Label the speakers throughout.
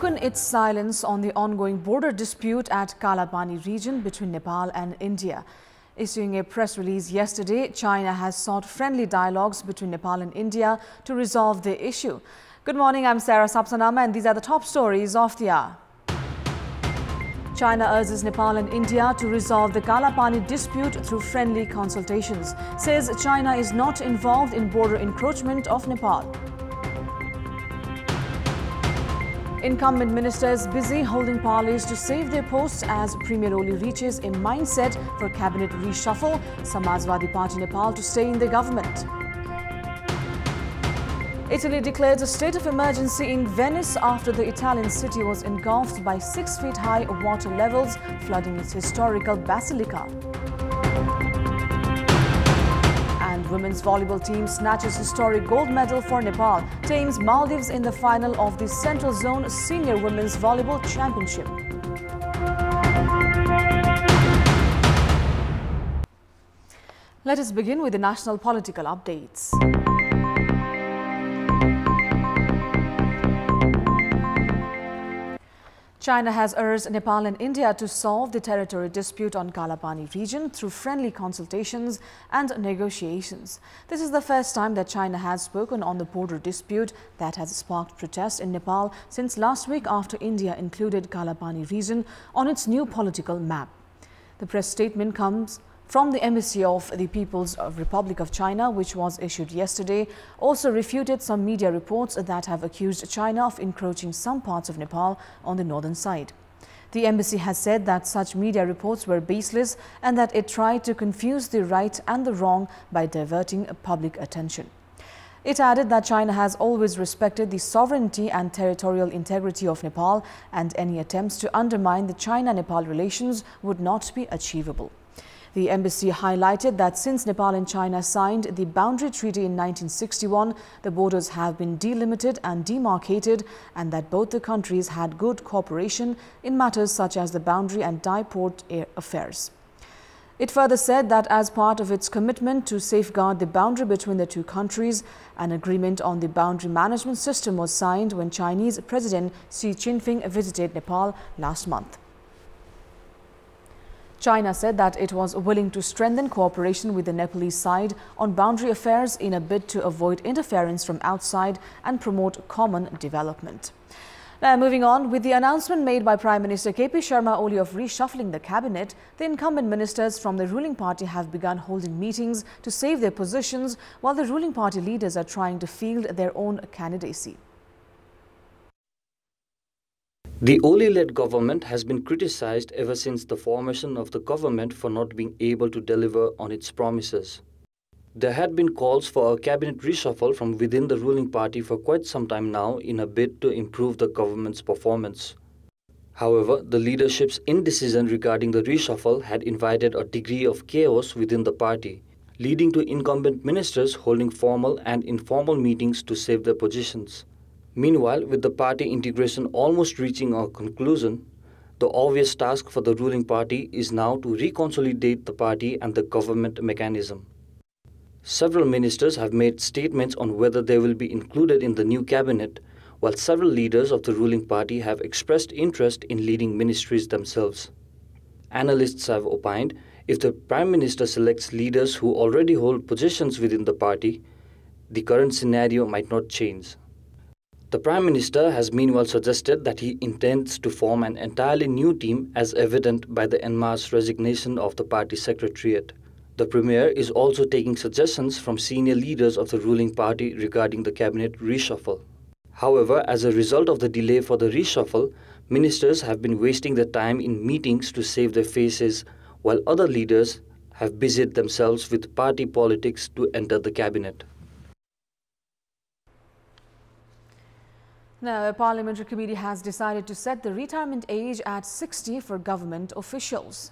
Speaker 1: broken its silence on the ongoing border dispute at Kalapani region between Nepal and India. Issuing a press release yesterday, China has sought friendly dialogues between Nepal and India to resolve the issue. Good morning, I'm Sarah Sapsanama and these are the top stories of the hour. China urges Nepal and India to resolve the Kalapani dispute through friendly consultations. Says China is not involved in border encroachment of Nepal. Incumbent ministers busy holding parleys to save their posts as Premier Oli reaches a mindset for cabinet reshuffle. Samajwadi Party Nepal to stay in the government. Italy declares a state of emergency in Venice after the Italian city was engulfed by 6 feet high water levels, flooding its historical basilica. And women's volleyball team snatches historic gold medal for Nepal, tames Maldives in the final of the Central Zone Senior Women's Volleyball Championship. Let us begin with the national political updates. China has urged Nepal and India to solve the territory dispute on Kalapani region through friendly consultations and negotiations. This is the first time that China has spoken on the border dispute that has sparked protests in Nepal since last week after India included Kalapani region on its new political map. The press statement comes from the Embassy of the People's Republic of China, which was issued yesterday, also refuted some media reports that have accused China of encroaching some parts of Nepal on the northern side. The embassy has said that such media reports were baseless and that it tried to confuse the right and the wrong by diverting public attention. It added that China has always respected the sovereignty and territorial integrity of Nepal, and any attempts to undermine the China-Nepal relations would not be achievable. The embassy highlighted that since Nepal and China signed the boundary treaty in 1961, the borders have been delimited and demarcated, and that both the countries had good cooperation in matters such as the boundary and diport affairs. It further said that as part of its commitment to safeguard the boundary between the two countries, an agreement on the boundary management system was signed when Chinese President Xi Jinping visited Nepal last month. China said that it was willing to strengthen cooperation with the Nepalese side on boundary affairs in a bid to avoid interference from outside and promote common development. Now, moving on, with the announcement made by Prime Minister KP Sharma Oli of reshuffling the cabinet, the incumbent ministers from the ruling party have begun holding meetings to save their positions, while the ruling party leaders are trying to field their own candidacy.
Speaker 2: The Oli-led government has been criticized ever since the formation of the government for not being able to deliver on its promises. There had been calls for a cabinet reshuffle from within the ruling party for quite some time now in a bid to improve the government's performance. However, the leadership's indecision regarding the reshuffle had invited a degree of chaos within the party, leading to incumbent ministers holding formal and informal meetings to save their positions. Meanwhile, with the party integration almost reaching a conclusion, the obvious task for the ruling party is now to reconsolidate the party and the government mechanism. Several ministers have made statements on whether they will be included in the new cabinet, while several leaders of the ruling party have expressed interest in leading ministries themselves. Analysts have opined if the Prime Minister selects leaders who already hold positions within the party, the current scenario might not change. The Prime Minister has meanwhile suggested that he intends to form an entirely new team, as evident by the en masse resignation of the party secretariat. The Premier is also taking suggestions from senior leaders of the ruling party regarding the cabinet reshuffle. However, as a result of the delay for the reshuffle, ministers have been wasting their time in meetings to save their faces, while other leaders have busied themselves with party politics to enter the cabinet.
Speaker 1: Now, a parliamentary committee has decided to set the retirement age at 60 for government officials.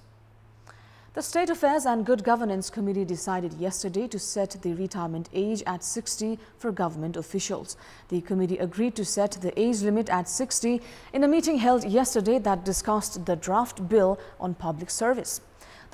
Speaker 1: The State Affairs and Good Governance Committee decided yesterday to set the retirement age at 60 for government officials. The committee agreed to set the age limit at 60 in a meeting held yesterday that discussed the draft bill on public service.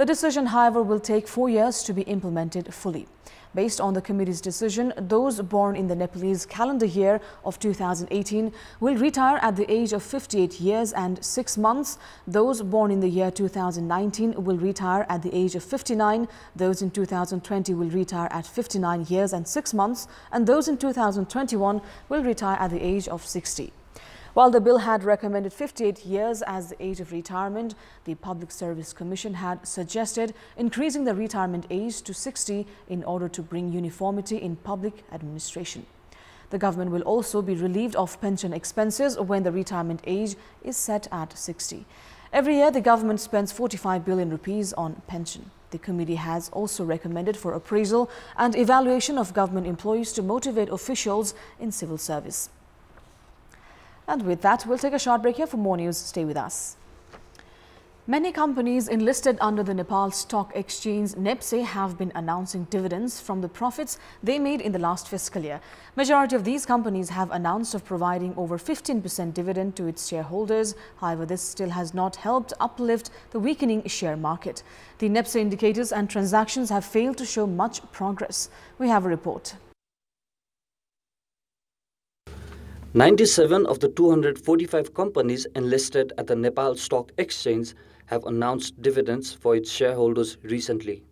Speaker 1: The decision, however, will take 4 years to be implemented fully. Based on the committee's decision, those born in the Nepalese calendar year of 2018 will retire at the age of 58 years and 6 months. Those born in the year 2019 will retire at the age of 59. Those in 2020 will retire at 59 years and 6 months. And those in 2021 will retire at the age of 60. While the bill had recommended 58 years as the age of retirement, the Public Service Commission had suggested increasing the retirement age to 60 in order to bring uniformity in public administration. The government will also be relieved of pension expenses when the retirement age is set at 60. Every year, the government spends 45 billion rupees on pension. The committee has also recommended for appraisal and evaluation of government employees to motivate officials in civil service. And with that, we'll take a short break here. For more news, stay with us. Many companies enlisted under the Nepal Stock Exchange NEPSE have been announcing dividends from the profits they made in the last fiscal year. Majority of these companies have announced of providing over 15% dividend to its shareholders. However, this still has not helped uplift the weakening share market. The NEPSE indicators and transactions have failed to show much progress. We have a report.
Speaker 2: 97 of the 245 companies enlisted at the Nepal Stock Exchange have announced dividends for its shareholders recently.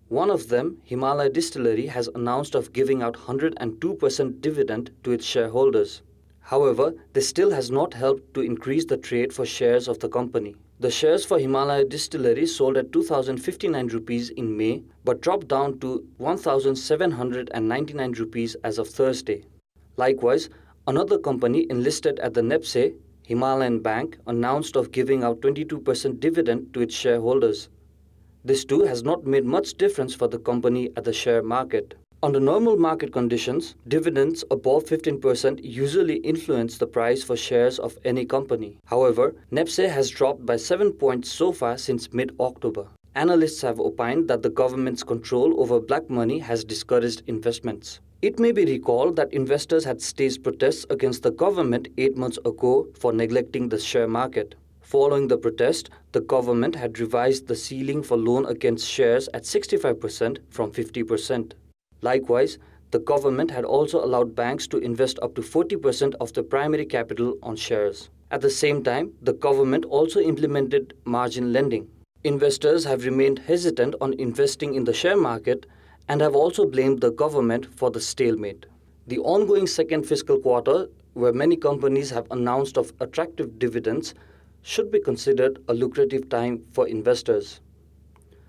Speaker 2: One of them, Himalaya Distillery, has announced of giving out 102% dividend to its shareholders. However, this still has not helped to increase the trade for shares of the company. The shares for Himalaya Distillery sold at 2,059 rupees in May, but dropped down to 1,799 rupees as of Thursday. Likewise, another company enlisted at the NEPSE, Himalayan Bank, announced of giving out 22% dividend to its shareholders. This too has not made much difference for the company at the share market. Under normal market conditions, dividends above 15% usually influence the price for shares of any company. However, NEPSE has dropped by 7 points so far since mid-October. Analysts have opined that the government's control over black money has discouraged investments. It may be recalled that investors had staged protests against the government 8 months ago for neglecting the share market. Following the protest, the government had revised the ceiling for loan against shares at 65% from 50%. Likewise, the government had also allowed banks to invest up to 40% of the primary capital on shares. At the same time, the government also implemented margin lending. Investors have remained hesitant on investing in the share market and have also blamed the government for the stalemate. The ongoing second fiscal quarter, where many companies have announced of attractive dividends, should be considered a lucrative time for investors.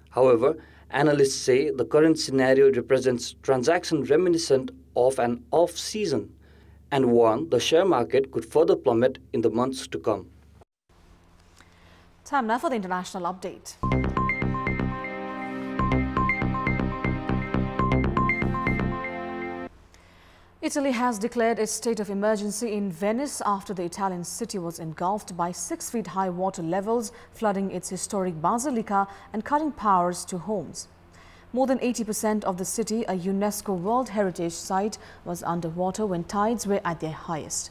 Speaker 2: However, analysts say the current scenario represents transaction reminiscent of an off-season and warn the share market could further plummet in the months to come.
Speaker 1: Time now for the international update. Italy has declared a state of emergency in Venice after the Italian city was engulfed by 6-feet-high water levels, flooding its historic basilica and cutting powers to homes. More than 80% of the city, a UNESCO World Heritage Site, was underwater when tides were at their highest.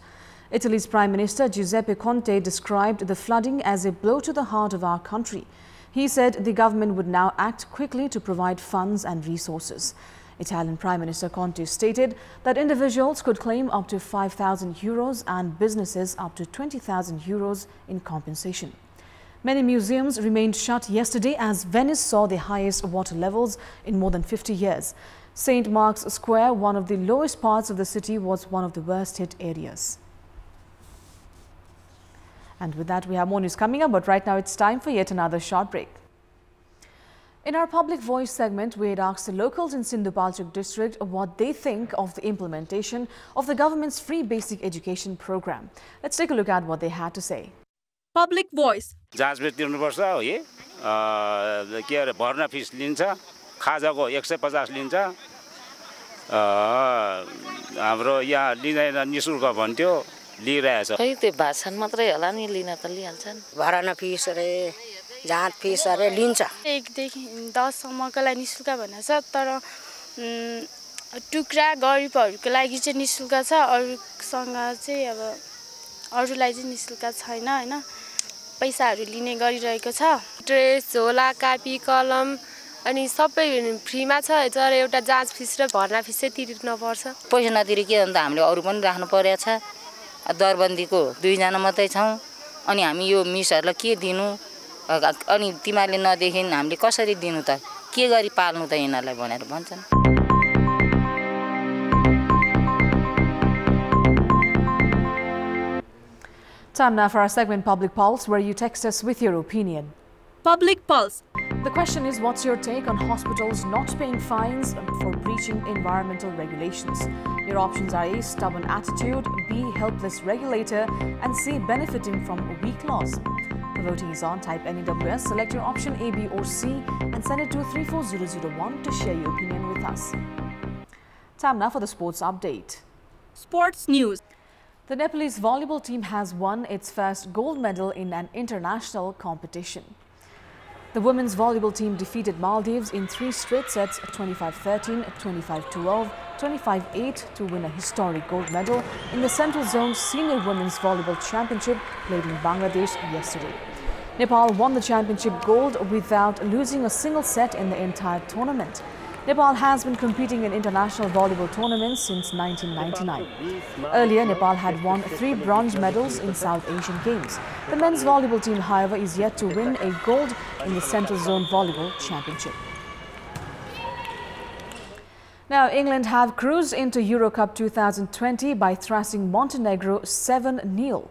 Speaker 1: Italy's Prime Minister Giuseppe Conte described the flooding as a blow to the heart of our country. He said the government would now act quickly to provide funds and resources. Italian Prime Minister Conte stated that individuals could claim up to 5,000 euros and businesses up to 20,000 euros in compensation. Many museums remained shut yesterday as Venice saw the highest water levels in more than 50 years. St. Mark's Square, one of the lowest parts of the city, was one of the worst hit areas. And with that, we have more news coming up, but right now it's time for yet another short break. In our Public Voice segment, we had asked the locals in Sindhupalchok district what they think of the implementation of the government's free basic education program. Let's take a look at what they had to say.
Speaker 3: Public Voice.
Speaker 4: जाँचबेच तिर्नुपर्छ हो के अरे भर्ना फिस लिन्छ खाजाको 150 लिन्छ हाम्रो यहाँ लिँदैन निशुल्क भन्थ्यो लिइरहेछ
Speaker 5: खै त्यो भाषण मात्रै होला नि लिन त लिहाल्छन्
Speaker 6: भर्ना फिस रे जाँच फिस रे लिन्छ
Speaker 7: 1 देखि 10 सम्मको लागि निशुल्क भनेको छ तर टुक्रा गरिबहरुको लागि चाहिँ निशुल्क छ अरुसँग चाहिँ अब अरुलाई चाहिँ निशुल्क छैन हैन पैसाहरू लिने गरिरहेको छ।
Speaker 3: ड्रेस, झोला, कापी, कलम अनि सबै फ्रीमा छ। तर एउटा जाँच फिस र भर्ना फिस चाहिँ तिर्नुपर्छ।
Speaker 6: पैसा नतिरे के अन्त हामीले अरू पनि राख्नु परेको छ। दरबन्दीको 2 जना मात्रै छौँ अनि हामी यो मिसहरूलाई के दिनु अनि तिमीहरूले नदेखिन हामीले कसरी दिनु त, के गरी पाल्नु त यिनीहरूलाई भनेर भन्छन्।
Speaker 1: Time now for our segment Public Pulse, where you text us with your opinion.
Speaker 8: Public Pulse.
Speaker 1: The question is, what's your take on hospitals not paying fines for breaching environmental regulations? Your options are A, stubborn attitude, B, helpless regulator, and C, benefiting from weak laws. The voting is on. Type NEWS, select your option A, B or C and send it to 34001 to share your opinion with us. Time now for the sports update.
Speaker 8: Sports news.
Speaker 1: The Nepalese volleyball team has won its first gold medal in an international competition. The women's volleyball team defeated Maldives in 3 straight sets, 25-13, 25-12, 25-8 to win a historic gold medal in the Central Zone Senior Women's Volleyball Championship played in Bangladesh yesterday. Nepal won the championship gold without losing a single set in the entire tournament. Nepal has been competing in international volleyball tournaments since 1999. Earlier, Nepal had won 3 bronze medals in South Asian Games. The men's volleyball team, however, is yet to win a gold in the Central Zone Volleyball Championship. Now, England have cruised into Euro Cup 2020 by thrashing Montenegro 7-0.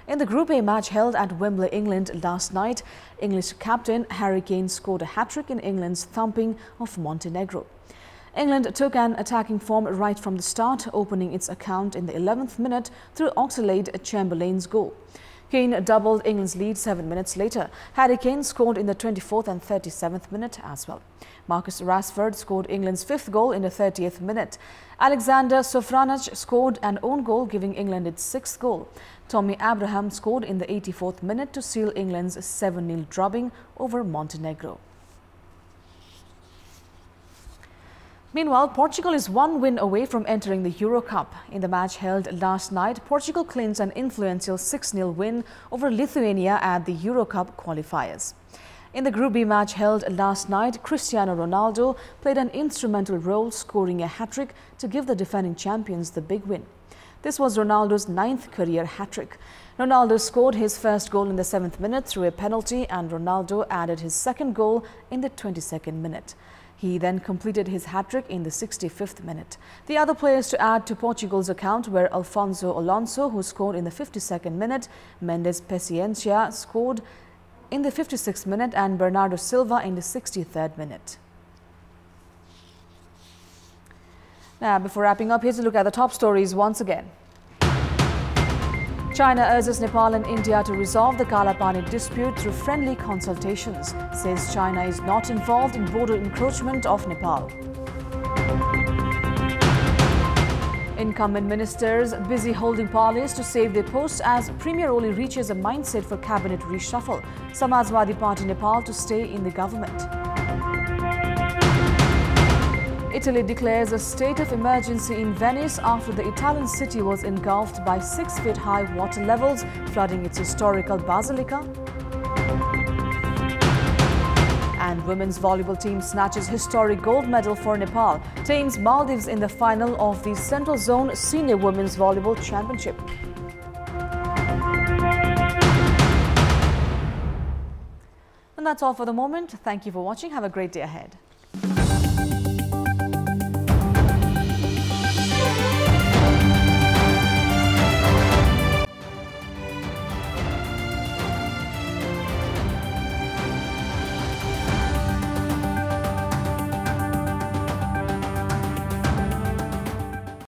Speaker 1: In the Group A match held at Wembley, England last night, English captain Harry Kane scored a hat-trick in England's thumping of Montenegro. England took an attacking form right from the start, opening its account in the 11th minute through Oxlade-Chamberlain's goal. Kane doubled England's lead 7 minutes later. Harry Kane scored in the 24th and 37th minute as well. Marcus Rashford scored England's 5th goal in the 30th minute. Alexander Sofranic scored an own goal, giving England its 6th goal. Tommy Abraham scored in the 84th minute to seal England's 7-0 drubbing over Montenegro. Meanwhile, Portugal is 1 win away from entering the Euro Cup. In the match held last night, Portugal clinched an influential 6-0 win over Lithuania at the Euro Cup qualifiers. In the Group B match held last night, Cristiano Ronaldo played an instrumental role, scoring a hat-trick to give the defending champions the big win. This was Ronaldo's 9th career hat-trick. Ronaldo scored his first goal in the 7th minute through a penalty, and Ronaldo added his second goal in the 22nd minute. He then completed his hat-trick in the 65th minute. The other players to add to Portugal's account were Alfonso Alonso, who scored in the 52nd minute, Mendes Paciencia scored in the 56th minute, and Bernardo Silva in the 63rd minute. Now, before wrapping up, here's a look at the top stories once again. China urges Nepal and India to resolve the Kalapani dispute through friendly consultations, says China is not involved in border encroachment of Nepal. Incumbent ministers busy holding parleys to save their posts as Premier Oli reaches a mindset for cabinet reshuffle. Samajwadi Party Nepal to stay in the government. Italy declares a state of emergency in Venice after the Italian city was engulfed by 6-foot-high water levels, flooding its historical basilica. And women's volleyball team snatches historic gold medal for Nepal, tames Maldives in the final of the Central Zone Senior Women's Volleyball Championship. And that's all for the moment. Thank you for watching. Have a great day ahead.